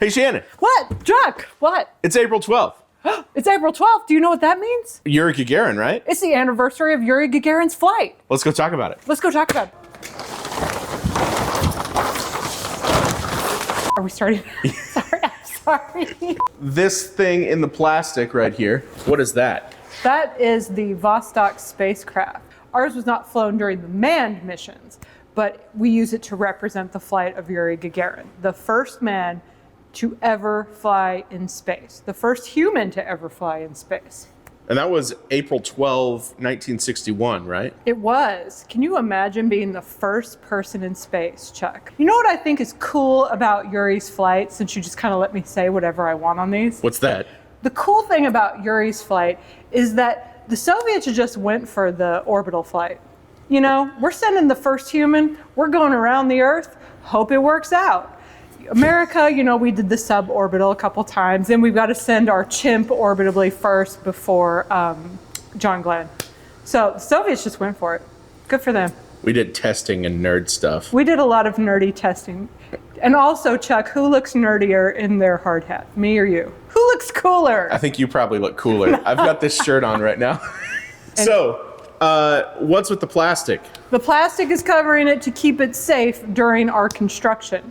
Hey, Shannon. What? Chuck, what? It's April 12th. It's April 12th. Do you know what that means? Yuri Gagarin, right? It's the anniversary of Yuri Gagarin's flight. Let's go talk about it. Let's go talk about it. Are we starting? I'm sorry. This thing in the plastic right here, what is that? That is the Vostok spacecraft. Ours was not flown during the manned missions, but we use it to represent the flight of Yuri Gagarin, the first man to ever fly in space, the first human to ever fly in space. And that was April 12, 1961, right? It was. Can you imagine being the first person in space, Chuck? You know what I think is cool about Yuri's flight, since you just kind of let me say whatever I want on these? What's that? The cool thing about Yuri's flight is that the Soviets just went for the orbital flight. You know, we're sending the first human, we're going around the Earth, hope it works out. America, you know, we did the suborbital a couple times, and we've got to send our chimp orbitably first before John Glenn. So the Soviets just went for it. Good for them. We did testing and nerd stuff. We did a lot of nerdy testing. And also, Chuck, who looks nerdier in their hard hat, me or you? Who looks cooler? I think you probably look cooler. I've got this shirt on right now. So, what's with the plastic? The plastic is covering it to keep it safe during our construction.